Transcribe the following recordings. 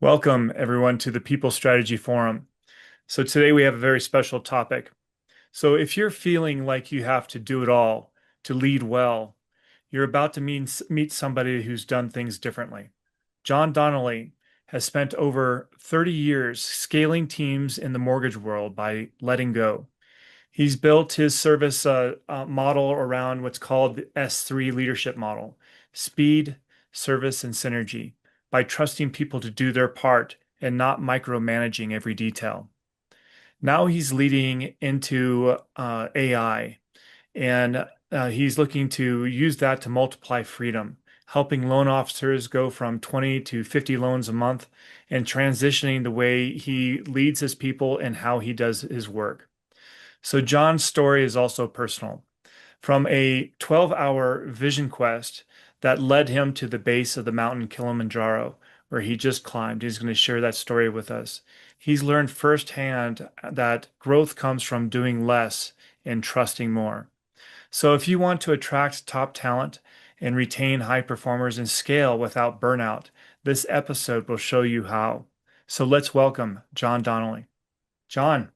Welcome, everyone, to the People Strategy Forum. So, today we have a very special topic. So, if you're feeling like you have to do it all to lead well, you're about to meet somebody who's done things differently. John Donnelly has spent over 30 years scaling teams in the mortgage world by letting go. He's built his service model around what's called the S3 leadership model: speed, service, and synergy, by trusting people to do their part and not micromanaging every detail. Now he's leading into AI, and he's looking to use that to multiply freedom, helping loan officers go from 20 to 50 loans a month and transitioning the way he leads his people and how he does his work. So John's story is also personal. From a 12-hour vision quest that led him to the base of the mountain Kilimanjaro, where he just climbed. He's going to share that story with us. He's learned firsthand that growth comes from doing less and trusting more. So if you want to attract top talent and retain high performers and scale without burnout, this episode will show you how. So let's welcome John Donnelly. John.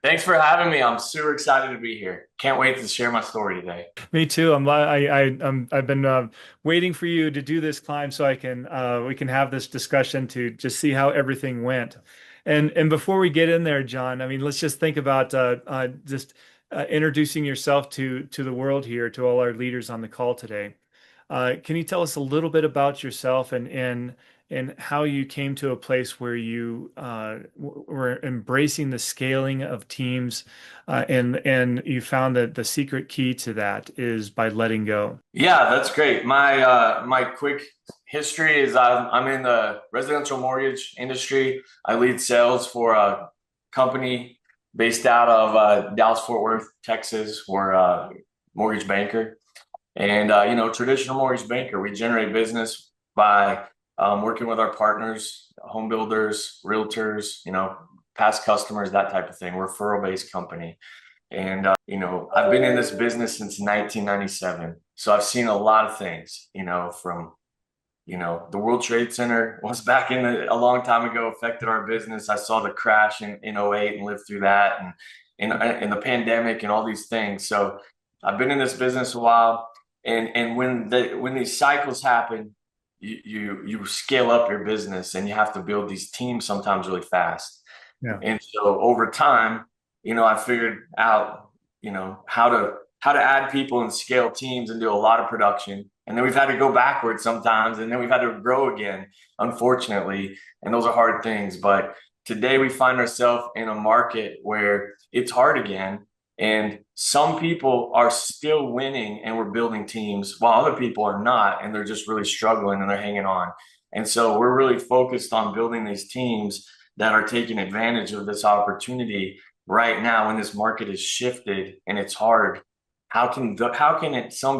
Thanks for having me. I'm super excited to be here. Can't wait to share my story today. Me too. I've been waiting for you to do this climb so I can we can have this discussion to just see how everything went. And before we get in there, John, I mean, let's just think about just introducing yourself to the world here, to all our leaders on the call today. Can you tell us a little bit about yourself and how you came to a place where you were embracing the scaling of teams, and you found that the secret key to that is by letting go. Yeah, that's great. My quick history is I'm in the residential mortgage industry. I lead sales for a company based out of Dallas Fort Worth, Texas. We're a mortgage banker, and traditional mortgage banker. We generate business by working with our partners, home builders, realtors, past customers, that type of thing. We're a referral-based company. And, I've been in this business since 1997. So I've seen a lot of things, from, the World Trade Center was back a long time ago, affected our business. I saw the crash in '08 and lived through that, and the pandemic and all these things. So I've been in this business a while. And when these cycles happen, you scale up your business and you have to build these teams sometimes really fast. Yeah. And so over time, I figured out, how to add people and scale teams and do a lot of production. And then we've had to go backwards sometimes, and then we've had to grow again, unfortunately. And those are hard things. But today we find ourselves in a market where it's hard again. And some people are still winning and we're building teams while other people are not, and they're just really struggling and they're hanging on. And so we're really focused on building these teams that are taking advantage of this opportunity right now when this market is shifted and it's hard. Some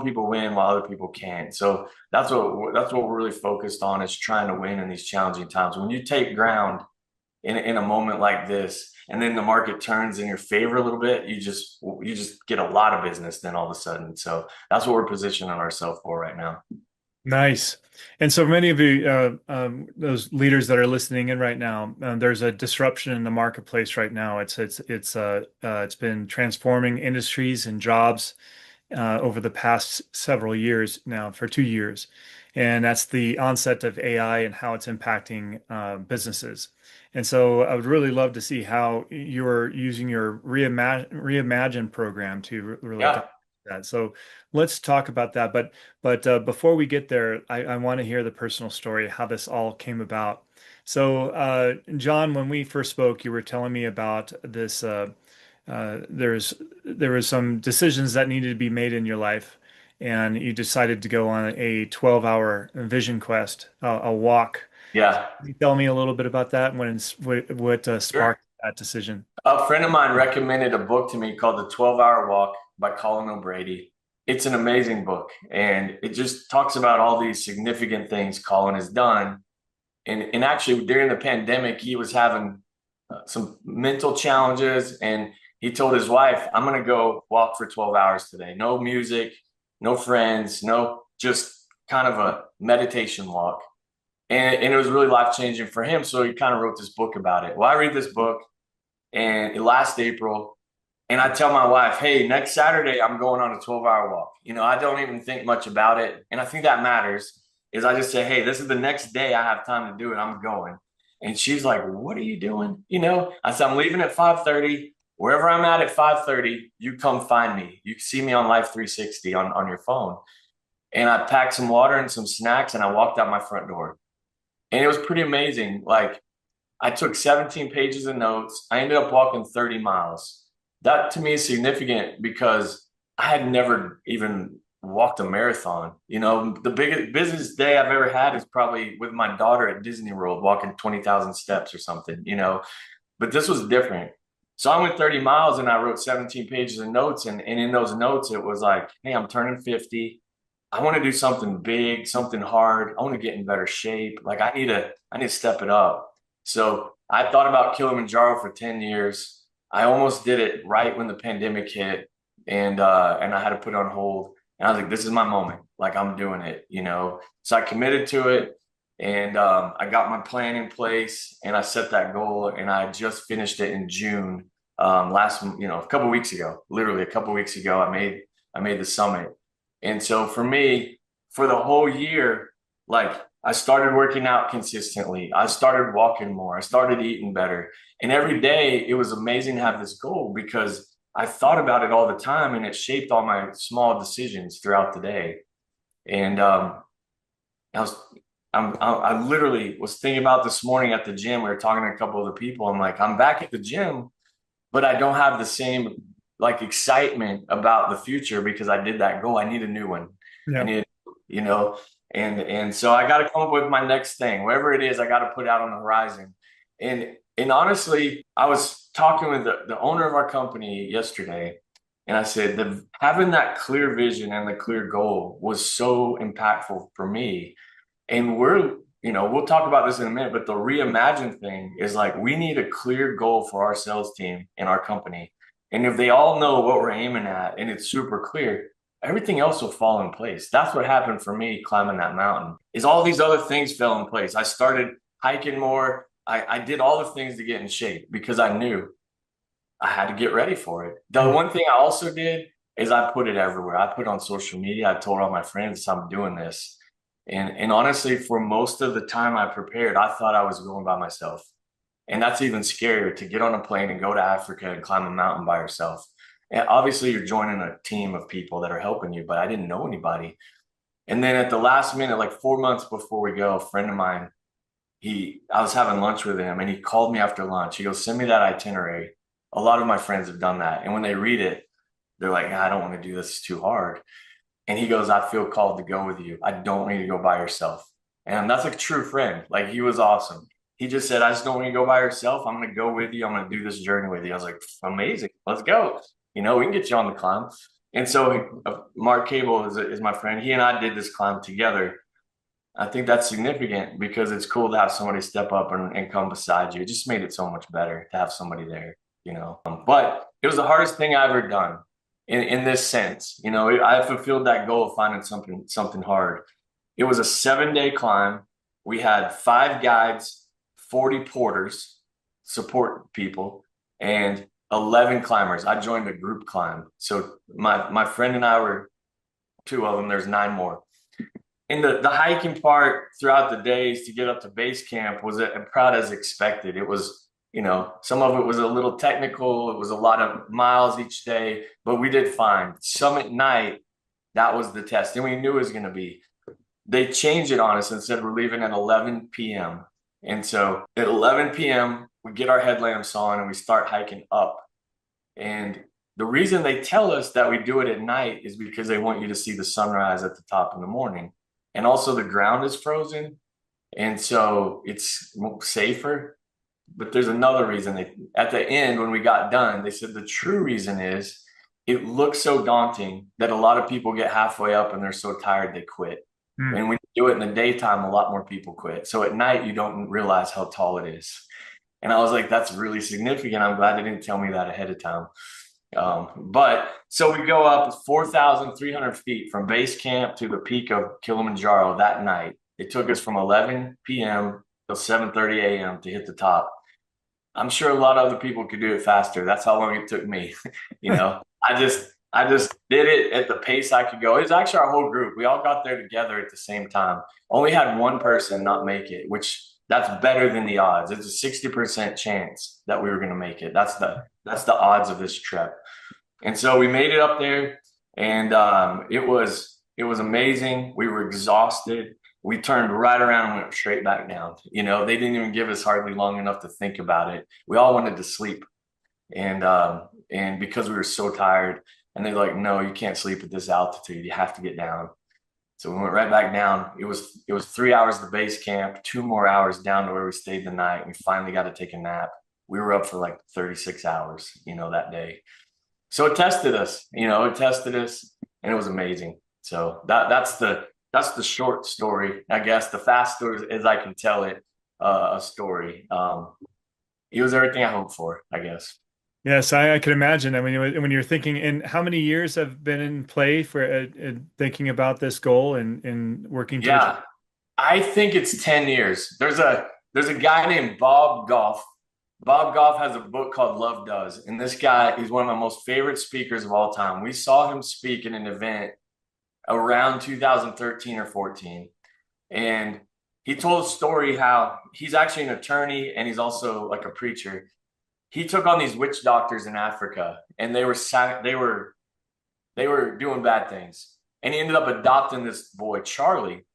people win while other people can't? So that's what we're really focused on, is trying to win in these challenging times. When you take ground in a moment like this, and then the market turns in your favor a little bit, you just get a lot of business then all of a sudden. So that's what we're positioning ourselves for right now. Nice. And so many of you, those leaders that are listening in right now, there's a disruption in the marketplace right now. It's been transforming industries and jobs over the past several years now, for 2 years, and that's the onset of AI and how it's impacting businesses. And so I would really love to see how you're using your reimagine program to really Yeah. dive into that. So let's talk about that. But before we get there, I want to hear the personal story, how this all came about. So, John, when we first spoke, you were telling me about this. There was some decisions that needed to be made in your life, and you decided to go on a 12-hour vision quest, a walk. Yeah. Can you tell me a little bit about that and what Sure. sparked that decision? A friend of mine recommended a book to me called The 12-Hour Walk by Colin O'Brady. It's an amazing book, and it just talks about all these significant things Colin has done. And actually, during the pandemic, he was having some mental challenges, and he told his wife, "I'm going to go walk for 12 hours today. No music, no friends, no, just kind of a meditation walk." and it was really life changing for him. So he kind of wrote this book about it. Well, I read this book and last April, and I tell my wife, hey, next Saturday, I'm going on a 12-hour walk. I don't even think much about it. And I think that matters is I just say, hey, this is the next day I have time to do it. I'm going. And she's like, what are you doing? I said, I'm leaving at 5:30. Wherever I'm at 5:30, you come find me. You see me on Life 360 on your phone. And I packed some water and some snacks and I walked out my front door. And it was pretty amazing. Like I took 17 pages of notes. I ended up walking 30 miles. That to me is significant because I had never even walked a marathon. The biggest busiest day I've ever had is probably with my daughter at Disney World, walking 20,000 steps or something. But this was different. So I went 30 miles and I wrote 17 pages of notes. And in those notes, it was like, hey, I'm turning 50. I want to do something big, something hard. I want to get in better shape. Like I need to step it up. So I thought about Kilimanjaro for 10 years. I almost did it right when the pandemic hit and I had to put it on hold. And I was like, this is my moment. Like I'm doing it. So I committed to it and I got my plan in place and I set that goal and I just finished it in June. A couple weeks ago, literally a couple weeks ago, I made the summit. And so for me, for the whole year, like I started working out consistently. I started walking more. I started eating better. And every day it was amazing to have this goal because I thought about it all the time and it shaped all my small decisions throughout the day. And I was, I literally was thinking about this morning at the gym. We were talking to a couple of the people. I'm like, I'm back at the gym, but I don't have the same like excitement about the future because I did that goal. I need a new one. I Yeah. need, you know, and so I got to come up with my next thing, whatever it is. I got to put out on the horizon. And honestly, I was talking with the owner of our company yesterday, and I said that having that clear vision and the clear goal was so impactful for me. And we'll talk about this in a minute, but the reimagine thing is like we need a clear goal for our sales team and our company. And if they all know what we're aiming at and it's super clear, everything else will fall in place. That's what happened for me climbing that mountain. Is all these other things fell in place. I started hiking more. I did all the things to get in shape because I knew I had to get ready for it. The Mm. one thing I also did is I put it everywhere. I put on social media. I told all my friends I'm doing this. And honestly, for most of the time I prepared, I thought I was going by myself. And that's even scarier to get on a plane and go to Africa and climb a mountain by yourself. And obviously, you're joining a team of people that are helping you, but I didn't know anybody. And then at the last minute, like 4 months before we go, a friend of mine, I was having lunch with him and he called me after lunch. He goes, send me that itinerary. A lot of my friends have done that. And when they read it, they're like, I don't want to do this. It's too hard. And he goes, I feel called to go with you. I don't need to go by yourself. And that's a true friend. Like he was awesome. He just said, I just don't want you to go by yourself. I'm going to go with you. I'm going to do this journey with you. I was like, amazing. Let's go. We can get you on the climb. And so Mark Cable is my friend. He and I did this climb together. I think that's significant because it's cool to have somebody step up and come beside you. It just made it so much better to have somebody there. But it was the hardest thing I ever done in this sense. I fulfilled that goal of finding something hard. It was a 7-day climb. We had 5 guides, 40 porters, support people, and 11 climbers. I joined a group climb. So my friend and I were 2 of them. There's 9 more. And the hiking part throughout the days to get up to base camp was about as expected. It was, some of it was a little technical. It was a lot of miles each day, but we did fine. Summit night, that was the test. And we knew it was going to be. They changed it on us and said we're leaving at 11 p.m. And so at 11 p.m., we get our headlamps on and we start hiking up. And the reason they tell us that we do it at night is because they want you to see the sunrise at the top in the morning. And also the ground is frozen. And so it's safer. But there's another reason. At the end, when we got done, they said the true reason is it looks so daunting that a lot of people get halfway up and they're so tired they quit. Mm. And when you do it in the daytime, a lot more people quit. So at night, you don't realize how tall it is. And I was like, that's really significant. I'm glad they didn't tell me that ahead of time. But so we go up 4,300 feet from base camp to the peak of Kilimanjaro that night. It took us from 11 p.m. till 7:30 a.m. to hit the top. I'm sure a lot of other people could do it faster. That's how long it took me. You know, I just did it at the pace I could go. It was actually our whole group. We all got there together at the same time. Only had one person not make it, which that's better than the odds. It's a 60% chance that we were going to make it. That's the odds of this trip. And so we made it up there, and it was amazing. We were exhausted. We turned right around and went straight back down. You know, they didn't even give us hardly long enough to think about it. We all wanted to sleep, and because we were so tired, and they're like, "No, you can't sleep at this altitude. You have to get down." So we went right back down. It was 3 hours to base camp, 2 more hours down to where we stayed the night. And we finally got to take a nap. We were up for like 36 hours, that day. So it tested us, and it was amazing. So that's the short story, I guess. The fast story, as I can tell it, a story. It was everything I hoped for, I guess. Yes, I can imagine. I mean, when you're thinking, and how many years have been in play for thinking about this goal and working to achieve? Yeah, I think it's 10 years. There's a guy named Bob Goff. Bob Goff has a book called Love Does, and this guy is one of my most favorite speakers of all time. We saw him speak in an event around 2013 or 14. And he told a story how he's actually an attorney and he's also like a preacher. He took on these witch doctors in Africa, and they were doing bad things. And he ended up adopting this boy, Charlie,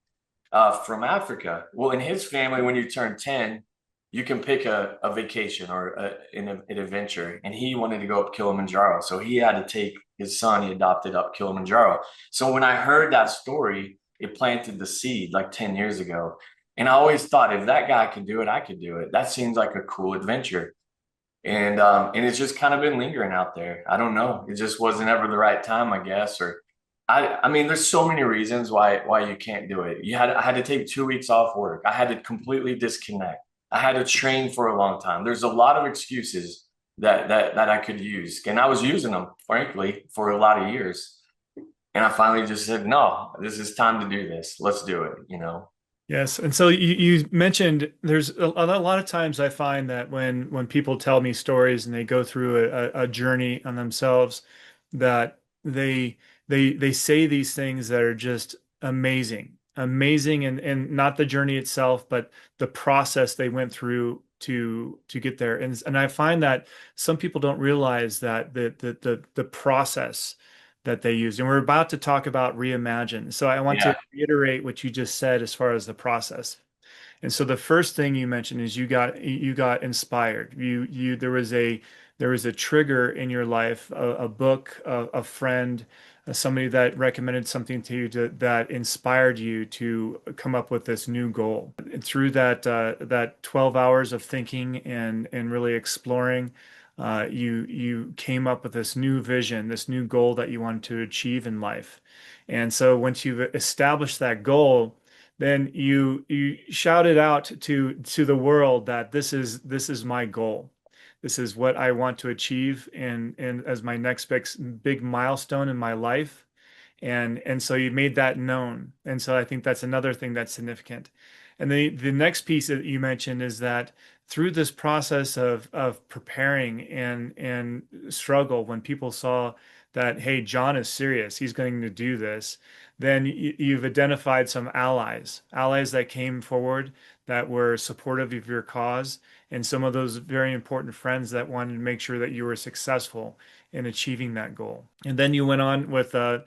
from Africa. Well, in his family, when you turn 10, you can pick a vacation or an adventure. And he wanted to go up Kilimanjaro. So he had to take his son, he adopted up Kilimanjaro. So when I heard that story, it planted the seed like 10 years ago. And I always thought, if that guy could do it, I could do it. That seems like a cool adventure. And it's just kind of been lingering out there. I don't know. It just wasn't ever the right time, I guess. Or I mean, there's so many reasons why you can't do it. I had to take 2 weeks off work. I had to completely disconnect. I had to train for a long time. There's a lot of excuses that I could use, and I was using them, frankly, for a lot of years. And I finally just said, no, this is time to do this. Let's do it. Yes, and so you mentioned there's a lot of times I find that when people tell me stories and they go through a journey on themselves, that they say these things that are just amazing, amazing, and not the journey itself, but the process they went through to get there. And I find that some people don't realize that the process that they used. And we're about to talk about reimagine. So I want to Yeah, reiterate what you just said as far as the process. And so the first thing you mentioned is you got inspired. You there was a trigger in your life, a book, a friend, somebody that recommended something to you that inspired you to come up with this new goal. And through that 12 hours of thinking and really exploring, you came up with this new vision, this new goal that you wanted to achieve in life. And so once you've established that goal, then you shout it out to the world that this is my goal. This is what I want to achieve and as my next big milestone in my life. And so you made that known. And so I think that's another thing that's significant. And the next piece that you mentioned is that through this process of preparing and struggle, when people saw that, hey, John is serious, he's going to do this, then you've identified some allies that came forward that were supportive of your cause, and some of those very important friends that wanted to make sure that you were successful in achieving that goal. And then you went on with the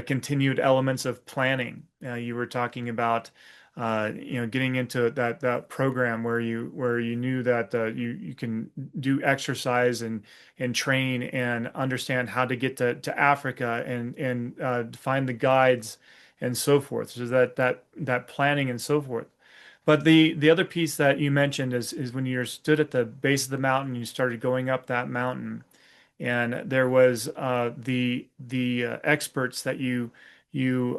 continued elements of planning. You were talking about getting into that program where you knew that you can do exercise and train and understand how to get to Africa and find the guides and so forth. So that planning and so forth. But the other piece that you mentioned is when you stood at the base of the mountain, you started going up that mountain, and there was the experts that you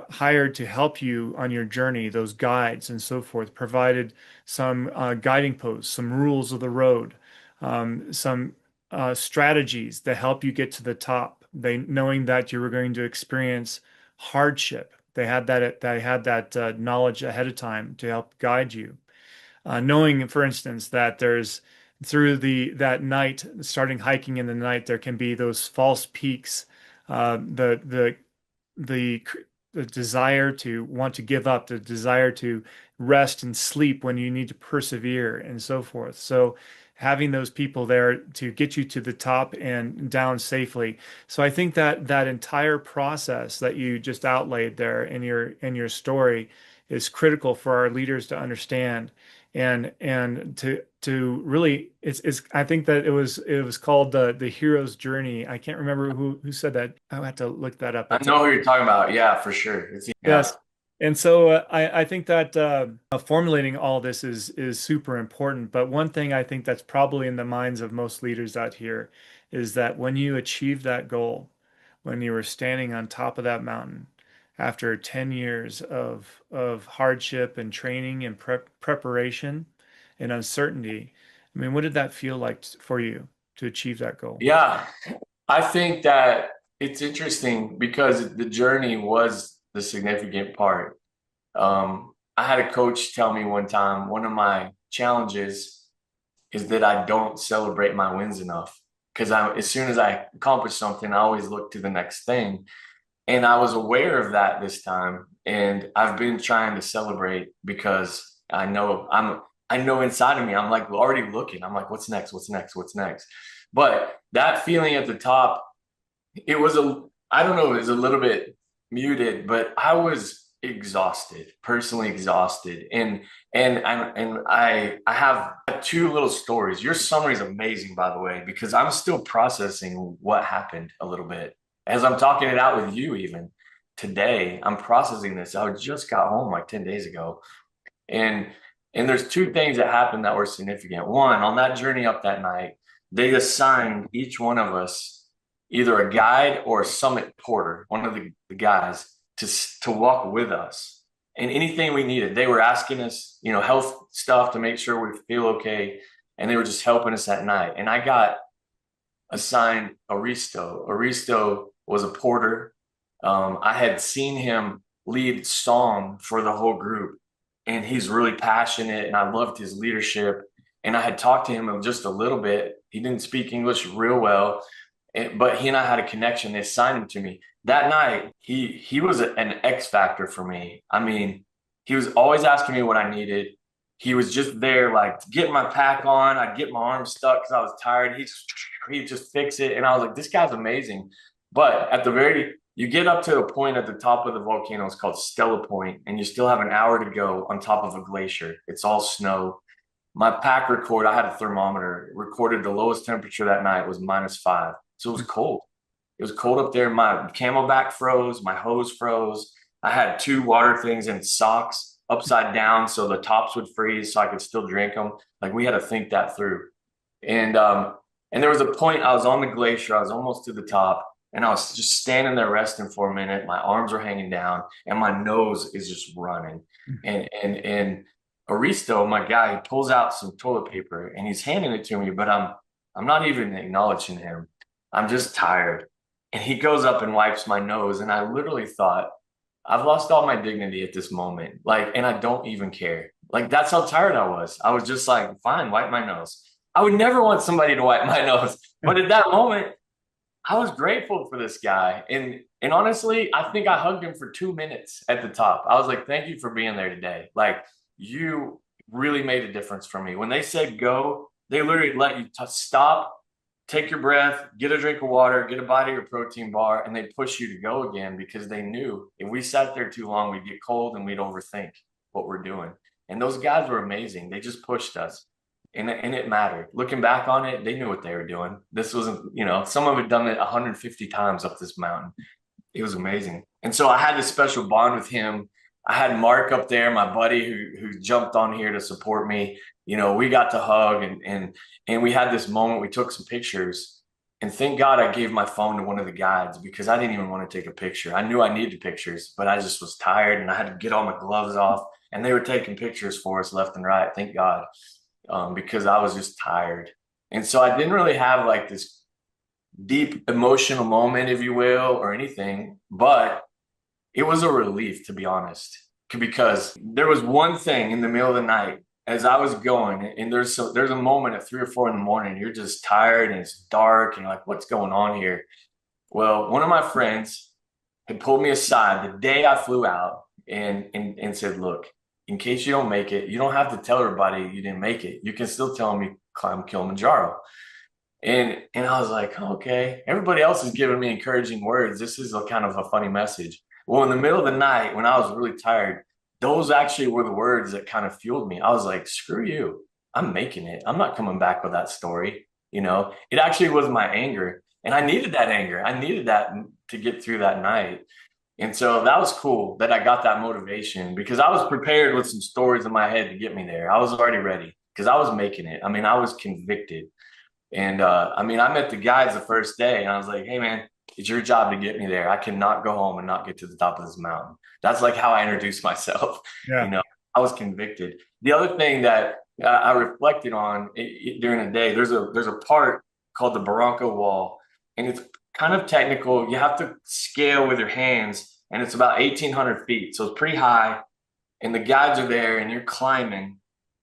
hired to help you on your journey, those guides and so forth, provided some guiding posts, some rules of the road, some strategies that help you get to the top. They knowing that you were going to experience hardship, They had that knowledge ahead of time to help guide you. Knowing, for instance, that there's through the that night, starting hiking in the night, there can be those false peaks, the the the desire to want to give up, the desire to rest and sleep when you need to persevere, and so forth. So having those people there to get you to the top and down safely. So I think that that entire process that you just outlaid there in your story is critical for our leaders to understand and to really it's I think that it was called the hero's journey. I can't remember who said that. I have to look that up. I It's know who you're talking about. Yeah, for sure. Yeah. yes. And so I think that formulating all this is super important. But one thing I think that's probably in the minds of most leaders out here is that when you achieve that goal, when you were standing on top of that mountain after 10 years of hardship and training and preparation and uncertainty, I mean, what did that feel like for you to achieve that goal? Yeah. I think that it's interesting because the journey was the significant part. I had a coach tell me one time, one of my challenges is that I don't celebrate my wins enough. Because as soon as I accomplish something, I always look to the next thing. And I was aware of that this time. And I've been trying to celebrate because I know inside of me, I'm like already looking. I'm like, what's next? What's next? What's next? But that feeling at the top, it was I don't know, it was a little bit muted, but I was exhausted, personally exhausted. And I have two little stories. Your summary is amazing, by the way, because I'm still processing what happened a little bit. As I'm talking it out with you, even today, I'm processing this. I just got home like 10 days ago. And and there's two things that happened that were significant. One, on that journey up that night, they assigned each one of us either a guide or a summit porter, one of the guys, to walk with us. And anything we needed, they were asking us, health stuff to make sure we feel okay. And they were just helping us at night. And I got assigned Aristo. Aristo was a porter. I had seen him lead song for the whole group, and he's really passionate, and I loved his leadership. And I had talked to him just a little bit. He didn't speak English real well, but he and I had a connection. They assigned him to me that night. He was an X factor for me. I mean, he was always asking me what I needed. He was just there, like getting my pack on. I'd get my arm stuck because I was tired. He'd just fix it, and I was like, this guy's amazing. But you get up to a point at the top of the volcano. It's called Stella Point, and you still have an hour to go on top of a glacier. It's all snow. My pack I had a thermometer, recorded the lowest temperature that night was -5. So it was cold. It was cold up there. My camelback froze, my hose froze. I had two water things and socks upside down so the tops would freeze so I could still drink them. Like we had to think that through. And there was a point I was on the glacier, I was almost to the top, and I was just standing there resting for a minute. My arms were hanging down and my nose is just running. And Aristo, my guy, he pulls out some toilet paper and he's handing it to me, but I'm not even acknowledging him. I'm just tired. And he goes up and wipes my nose. And I literally thought, I've lost all my dignity at this moment. Like, and I don't even care. Like, that's how tired I was. I was just like, fine, wipe my nose. I would never want somebody to wipe my nose. But at that moment, I was grateful for this guy. And honestly, I think I hugged him for 2 minutes at the top. I was like, thank you for being there today. Like, you really made a difference for me. When they said go, they literally let you stop, take your breath, get a drink of water, get a bite of your protein bar, and they push you to go again because they knew if we sat there too long, we'd get cold and we'd overthink what we're doing. And those guys were amazing. They just pushed us. And it mattered. Looking back on it, they knew what they were doing. This wasn't, some of it done it 150 times up this mountain. It was amazing. And so I had this special bond with him. I had Mark up there, my buddy who jumped on here to support me. We got to hug and we had this moment. We took some pictures, and thank God I gave my phone to one of the guides because I didn't even want to take a picture. I knew I needed pictures, but I just was tired and I had to get all my gloves off, and they were taking pictures for us left and right. Thank God. Because I was just tired. And so I didn't really have like this deep emotional moment, if you will, or anything. But it was a relief, to be honest, because there was one thing in the middle of the night as I was going, and there's a moment at 3 or 4 in the morning, you're just tired and it's dark, and you're like, what's going on here? Well, one of my friends had pulled me aside the day I flew out and said, look, in case you don't make it, you don't have to tell everybody you didn't make it. You can still tell them you climbed Kilimanjaro. And I was like, okay, everybody else is giving me encouraging words. This is a kind of a funny message. Well, in the middle of the night when I was really tired, those actually were the words that kind of fueled me. I was like, screw you. I'm making it. I'm not coming back with that story. It actually was my anger. And I needed that anger. I needed that to get through that night. And so that was cool that I got that motivation because I was prepared with some stories in my head to get me there. I was already ready because I was making it. I mean, I was convicted. And I mean, I met the guys the first day and I was like, hey, man, it's your job to get me there. I cannot go home and not get to the top of this mountain. That's like how I introduced myself. You Yeah. know, I was convicted. The other thing that I reflected on during the day, there's a part called the Barranco Wall, and it's kind of technical. You have to scale with your hands, and it's about 1,800 feet. So it's pretty high, and the guides are there, and you're climbing,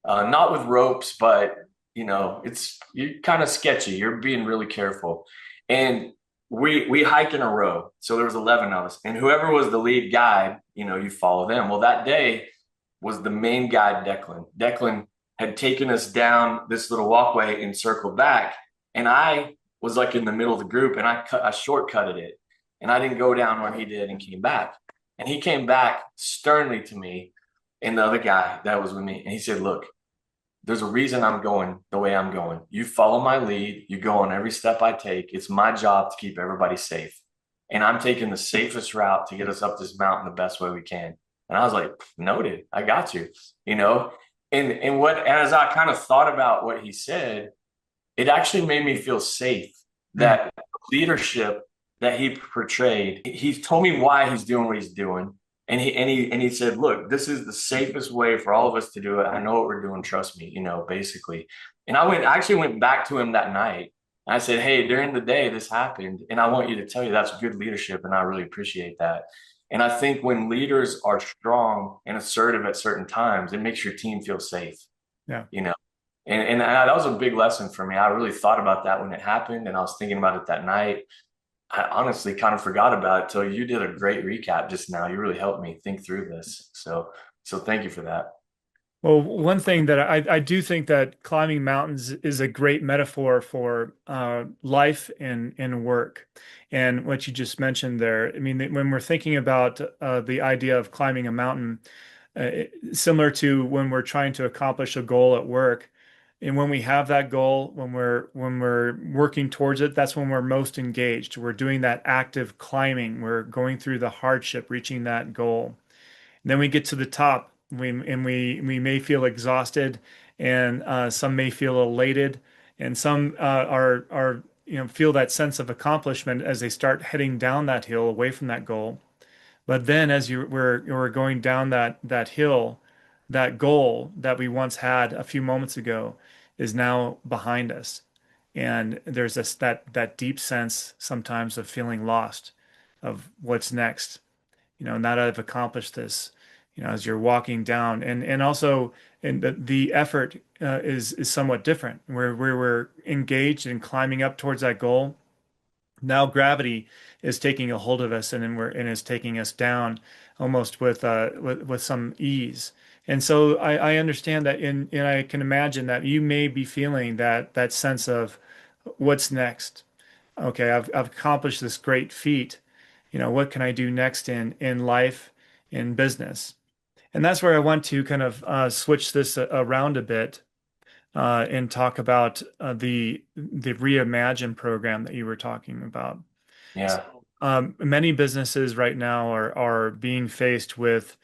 not with ropes, but it's you kind of sketchy. You're being really careful. And we hike in a row. So there was 11 of us. And whoever was the lead guide, you follow them. Well, that day was the main guide, Declan. Declan had taken us down this little walkway and circled back. And I was like in the middle of the group and I shortcutted it. And I didn't go down where he did and came back. And he came back sternly to me and the other guy that was with me. And he said, look, there's a reason I'm going the way I'm going. You follow my lead. You go on every step I take. It's my job to keep everybody safe. And I'm taking the safest route to get us up this mountain the best way we can. And I was like, noted, I got you, you know? And as I kind of thought about what he said, it actually made me feel safe Mm. that leadership that he portrayed, he told me why he's doing what he's doing. And he said, look, this is the safest way for all of us to do it. I know what we're doing, trust me, basically. And I actually went back to him that night. And I said, hey, during the day this happened, and I want you to tell you that's good leadership, and I really appreciate that. And I think when leaders are strong and assertive at certain times, it makes your team feel safe, Yeah. you know. And that was a big lesson for me. I really thought about that when it happened, and I was thinking about it that night. I honestly kind of forgot about it till you did a great recap just now. You really helped me think through this. So thank you for that. Well, one thing that I do think that climbing mountains is a great metaphor for life and work. And what you just mentioned there, I mean, when we're thinking about the idea of climbing a mountain, similar to when we're trying to accomplish a goal at work, and when we have that goal, when we're working towards it, that's when we're most engaged. We're doing that active climbing. We're going through the hardship, reaching that goal. Then we get to the top, we may feel exhausted, and some may feel elated, and some are feel that sense of accomplishment as they start heading down that hill away from that goal. But then as we're going down that hill, that goal that we once had a few moments ago is now behind us. And there's that deep sense sometimes of feeling lost, of what's next. Now that I've accomplished this, as you're walking down, and also, and the effort is somewhat different. Where we're engaged in climbing up towards that goal, now gravity is taking a hold of us, and is taking us down almost with some ease. And so I understand that, and I can imagine that you may be feeling that sense of what's next. Okay, I've accomplished this great feat. What can I do next in life, in business? And that's where I want to kind of switch this around a bit, and talk about the Reimagine program that you were talking about. Yeah. So, many businesses right now are being faced with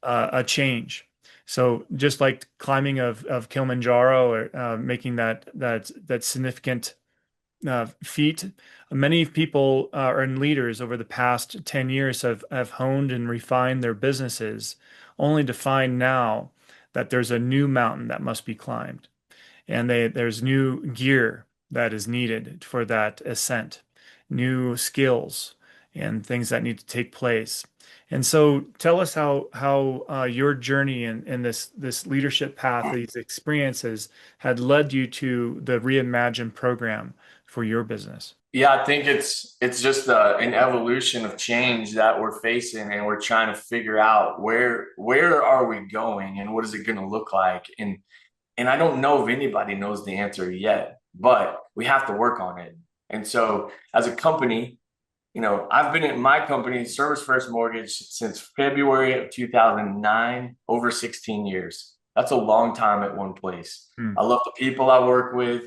a change. So just like climbing of Kilimanjaro, or making that significant feat. Many people and leaders over the past 10 years have honed and refined their businesses, only to find now that there's a new mountain that must be climbed. And there's new gear that is needed for that ascent, new skills and things that need to take place. And so tell us how your journey in this leadership path, these experiences had led you to the Reimagine program for your business. Yeah, I think it's just an evolution of change that we're facing, and we're trying to figure out where are we going and what is it going to look like. And I don't know if anybody knows the answer yet, but we have to work on it. And so, as a company, I've been at my company, Service First Mortgage, since February of 2009, over 16 years. That's a long time at one place. Hmm. I love the people I work with.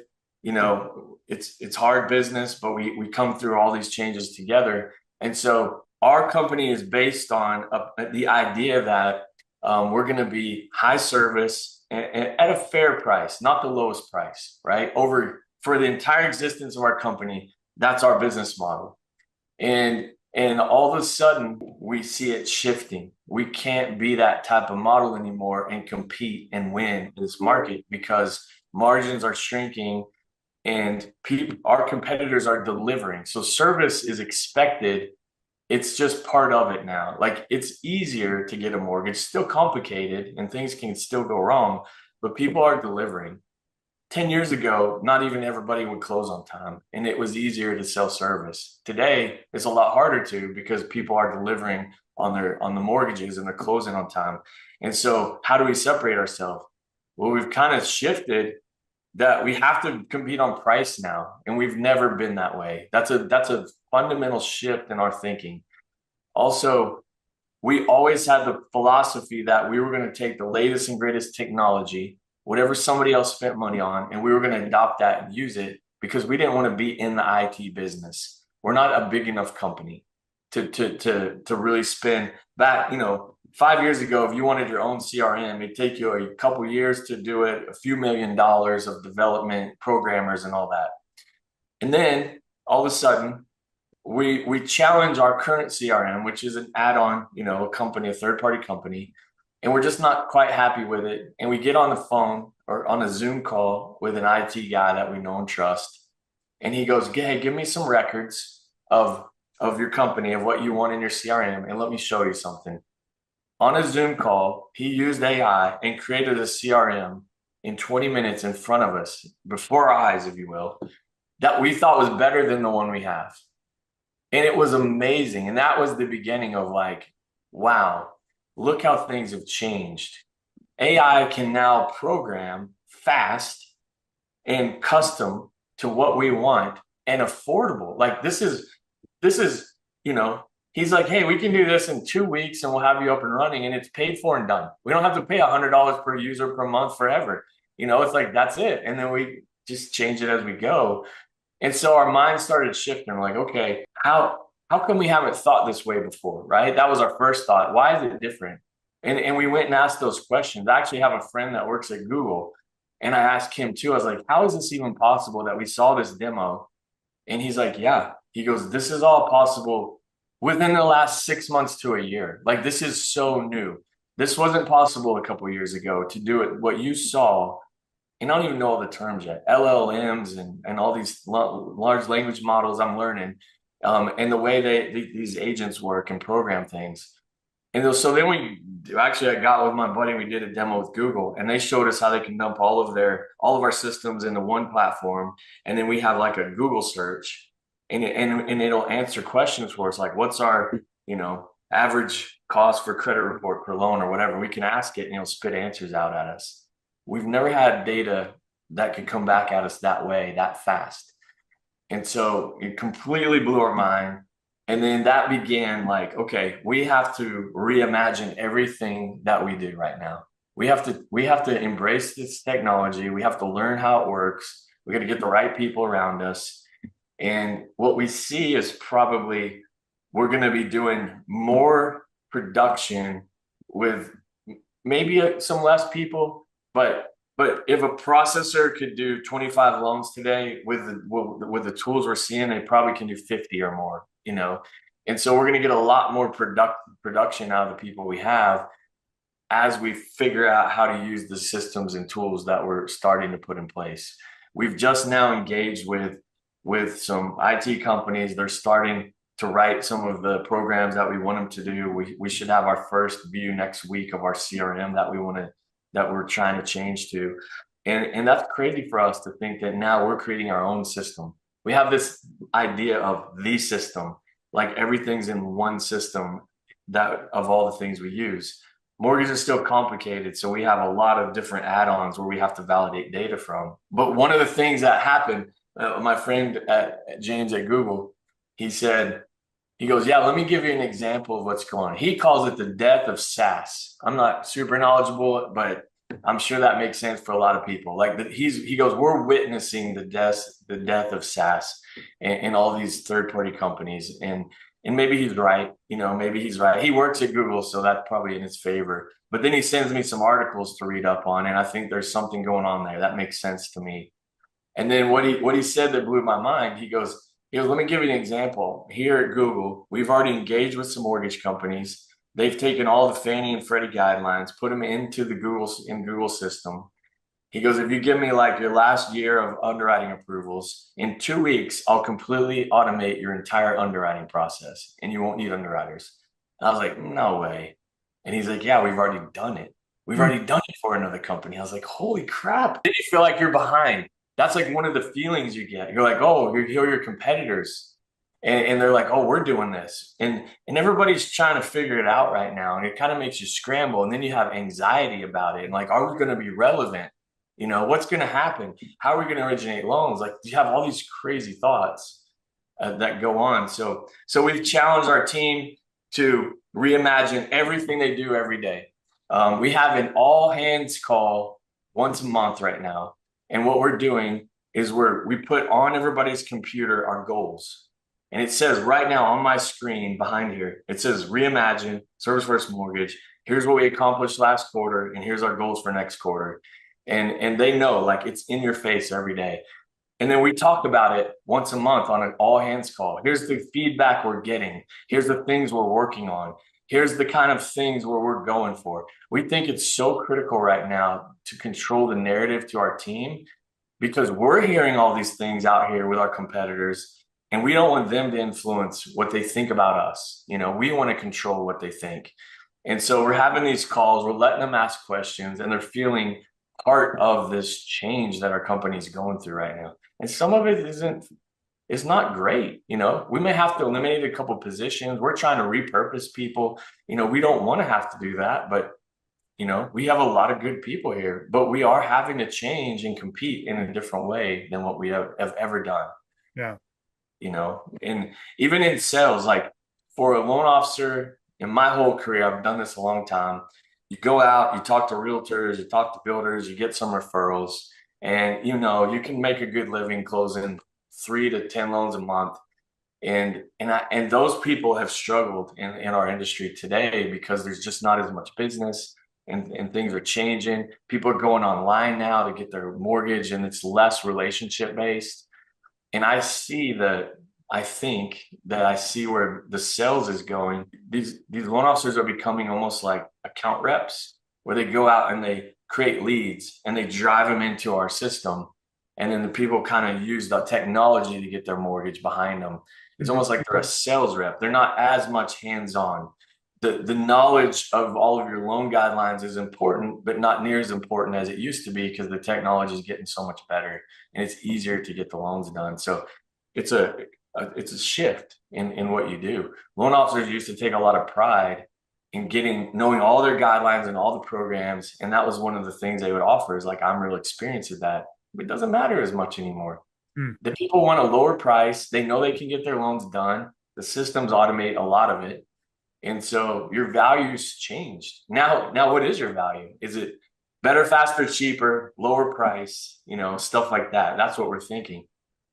It's hard business, but we come through all these changes together. And so our company is based on the idea that we're going to be high service and at a fair price, not the lowest price, right? Over for the entire existence of our company, that's our business model. And all of a sudden we see it shifting. We can't be that type of model anymore and compete and win in this market because margins are shrinking and our competitors are delivering. So service is expected. It's just part of it now. Like, it's easier to get a mortgage, still complicated and things can still go wrong, but people are delivering. 10 years ago, not even everybody would close on time, and it was easier to sell service. Today, it's a lot harder to, because people are delivering on the mortgages and they're closing on time. And so how do we separate ourselves? Well, we've kind of shifted that we have to compete on price now, and we've never been that way. That's a fundamental shift in our thinking. Also, we always had the philosophy that we were going to take the latest and greatest technology, whatever somebody else spent money on, and we were going to adopt that and use it, because we didn't want to be in the IT business. We're not a big enough company to really spend back. 5 years ago, if you wanted your own CRM, it'd take you a couple years to do it, a few $1 million of development, programmers, and all that. And then all of a sudden, we challenge our current CRM, which is an add-on, a company, a third-party company, and we're just not quite happy with it. And we get on the phone or on a Zoom call with an IT guy that we know and trust, and he goes, "Hey, give me some records of your company, of what you want in your CRM, and let me show you something." On a Zoom call, he used AI and created a CRM in 20 minutes in front of us, before our eyes, if you will, that we thought was better than the one we have. And it was amazing. And that was the beginning of, like, wow, look how things have changed. AI can now program fast and custom to what we want, and affordable. Like, this is, he's like, "Hey, we can do this in 2 weeks and we'll have you up and running, and it's paid for and done. We don't have to pay $100 per user per month forever." It's like, that's it. And then we just change it as we go. And so our minds started shifting. We're like, okay, how come we haven't thought this way before, right? That was our first thought. Why is it different? And we went and asked those questions. I actually have a friend that works at Google, and I asked him too. I was like, "How is this even possible that we saw this demo?" And he's like, "Yeah." He goes, "This is all possible within the last 6 months to a year. Like, this is so new. This wasn't possible a couple of years ago to do it. What you saw," and I don't even know all the terms yet, LLMs and all these large language models I'm learning, and the way these agents work and program things. And so then I got with my buddy, we did a demo with Google, and they showed us how they can dump all of our systems into one platform. And then we have like a Google search, and it'll answer questions for us, like, what's our, average cost for credit report per loan or whatever. We can ask it and it'll spit answers out at us. We've never had data that could come back at us that way, that fast. And so it completely blew our mind. And then that began, like, okay, we have to reimagine everything that we do right now. We have to embrace this technology. We have to learn how it works. We got to get the right people around us. And what we see is probably we're going to be doing more production with maybe some less people, but if a processor could do 25 loans today with the tools we're seeing, they probably can do 50 or more. And so we're going to get a lot more production out of the people we have as we figure out how to use the systems and tools that we're starting to put in place. We've just now engaged with some IT companies. They're starting to write some of the programs that we want them to do. We should have our first view next week of our CRM that we're trying to change to. And that's crazy for us to think that now we're creating our own system. We have this idea of the system, like everything's in one system that of all the things we use. Mortgage is still complicated, so we have a lot of different add-ons where we have to validate data from. But one of the things that happened, my friend James at Google, he said, he goes, yeah, let me give you an example of what's going on. He calls it the death of SaaS. I'm not super knowledgeable, but I'm sure that makes sense for a lot of people. Like he goes, we're witnessing the death of SaaS and all these third-party companies. And maybe he's right, maybe he's right. He works at Google, so that's probably in his favor. But then he sends me some articles to read up on, and I think there's something going on there that makes sense to me. And then what he said that blew my mind, he goes, let me give you an example. Here at Google, we've already engaged with some mortgage companies. They've taken all the Fannie and Freddie guidelines, put them into the Google system. He goes, if you give me like your last year of underwriting approvals, in 2 weeks, I'll completely automate your entire underwriting process and you won't need underwriters. And I was like, no way. And he's like, yeah, we've already done it. We've Hmm. already done it for another company. I was like, holy crap. Then you feel like you're behind. That's like one of the feelings you get. You're like, oh, you're your competitors. And they're like, oh, we're doing this. And everybody's trying to figure it out right now. And it kind of makes you scramble. And then you have anxiety about it. And like, are we going to be relevant? What's going to happen? How are we going to originate loans? Like, you have all these crazy thoughts that go on. So we've challenged our team to reimagine everything they do every day. We have an all hands call once a month right now. And what we're doing is we put on everybody's computer our goals. And it says right now on my screen behind here, it says reimagine service first mortgage. Here's what we accomplished last quarter, and here's our goals for next quarter. And they know, like, it's in your face every day. And then we talk about it once a month on an all hands call. Here's the feedback we're getting. Here's the things we're working on. Here's the kind of things where we're going for. We think it's so critical right now to control the narrative to our team because we're hearing all these things out here with our competitors and we don't want them to influence what they think about us. We want to control what they think. And so we're having these calls, we're letting them ask questions and they're feeling part of this change that our company is going through right now. And some of it it's not great. We may have to eliminate a couple positions. We're trying to repurpose people. We don't want to have to do that, but we have a lot of good people here, but we are having to change and compete in a different way than what we have ever done. Yeah. And even in sales, like for a loan officer in my whole career, I've done this a long time. You go out, you talk to realtors, you talk to builders, you get some referrals, and you can make a good living closing 3 to 10 loans a month. And those people have struggled in our industry today because there's just not as much business and things are changing. People are going online now to get their mortgage and it's less relationship based. And I think that I see where the sales is going. These loan officers are becoming almost like account reps, where they go out and they create leads and they drive them into our system. And then the people kind of use the technology to get their mortgage behind them. It's Mhm. almost like they're a sales rep. They're not as much hands-on. The knowledge of all of your loan guidelines is important, but not near as important as it used to be because the technology is getting so much better and it's easier to get the loans done. So it's a shift in what you do. Loan officers used to take a lot of pride in knowing all their guidelines and all the programs, and that was one of the things they would offer is like, I'm real experienced at that. It doesn't matter as much anymore. Hmm. The people want a lower price. They know they can get their loans done. The systems automate a lot of it. And so your values changed. Now what is your value? Is it better, faster, cheaper, lower price, stuff like that? That's what we're thinking.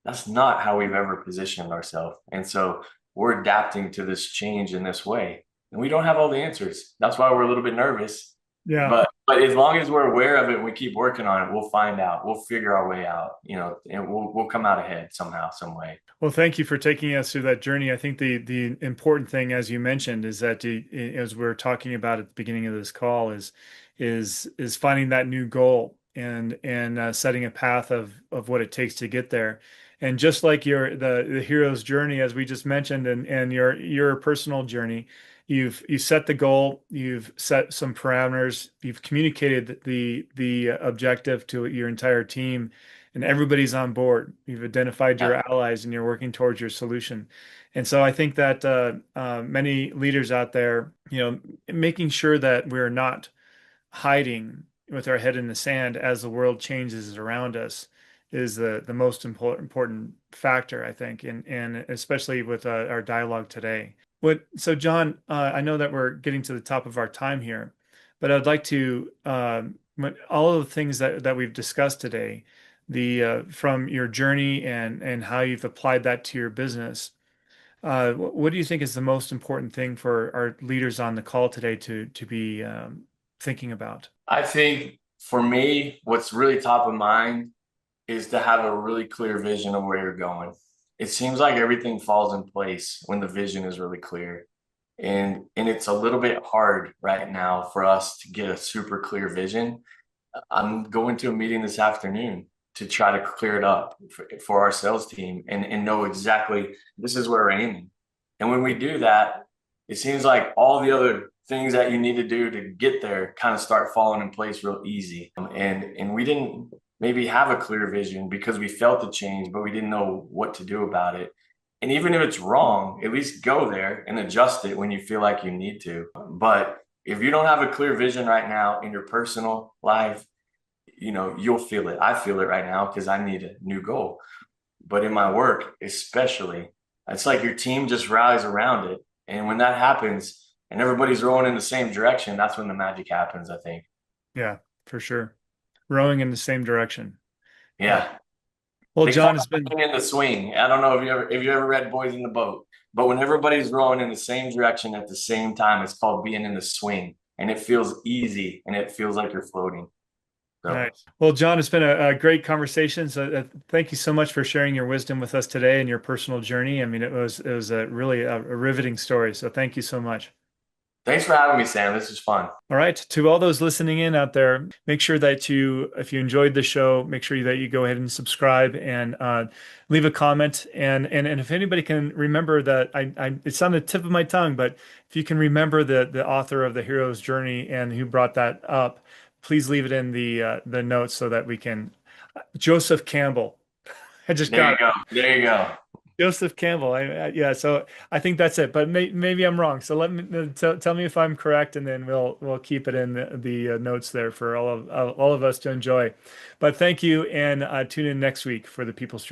That's not how we've ever positioned ourselves. And so we're adapting to this change in this way. And we don't have all the answers. That's why we're a little bit nervous. Yeah. But as long as we're aware of it and we keep working on it, we'll find out. We'll figure our way out, and we'll come out ahead somehow, some way. Well, thank you for taking us through that journey. I think the important thing, as you mentioned, is that as we're talking about at the beginning of this call, is finding that new goal. and setting a path of what it takes to get there. And just like the hero's journey, as we just mentioned, and your personal journey, you've set the goal, you've set some parameters, you've communicated the objective to your entire team, and everybody's on board. You've identified your Yeah. allies, and you're working towards your solution. And so I think that many leaders out there, making sure that we're not hiding with our head in the sand as the world changes around us is the most important factor, I think, and especially with our dialogue today. So John, I know that we're getting to the top of our time here, but I'd like to all of the things that we've discussed today, the from your journey and how you've applied that to your business. What do you think is the most important thing for our leaders on the call today to be thinking about? I think for me, what's really top of mind is to have a really clear vision of where you're going. It seems like everything falls in place when the vision is really clear. And it's a little bit hard right now for us to get a super clear vision. I'm going to a meeting this afternoon to try to clear it up for our sales team and know exactly this is where we're aiming. And when we do that, it seems like all the other things that you need to do to get there kind of start falling in place real easy. And we didn't maybe have a clear vision because we felt the change, but we didn't know what to do about it. And even if it's wrong, at least go there and adjust it when you feel like you need to. But if you don't have a clear vision right now in your personal life, you'll feel it. I feel it right now because I need a new goal. But in my work, especially, it's like your team just rallies around it. And when that happens and everybody's rowing in the same direction, that's when the magic happens, I think. Yeah, for sure. Rowing in the same direction. Yeah. Yeah. Well, They call John, it's it been being in the swing. I don't know if you ever read Boys in the Boat, but when everybody's rowing in the same direction at the same time, it's called being in the swing. And it feels easy and it feels like you're floating. So nice. Well, John, it's been a great conversation. So thank you so much for sharing your wisdom with us today and your personal journey. I mean, it was a really a riveting story. So thank you so much. thanks for having me, Sam. This is fun. All right. To all those listening in out there, make sure that if you enjoyed the show, make sure that you go ahead and subscribe and leave a comment. And if anybody can remember that, it's on the tip of my tongue, but if you can remember the author of The Hero's Journey and who brought that up, please leave it in the notes so that we can. Joseph Campbell. I just There got you go. There you go. Joseph Campbell. Yeah, so I think that's it, but maybe I'm wrong. So let me tell me if I'm correct, and then we'll keep it in the notes there for all of us to enjoy. But thank you, and tune in next week for the People Strategy.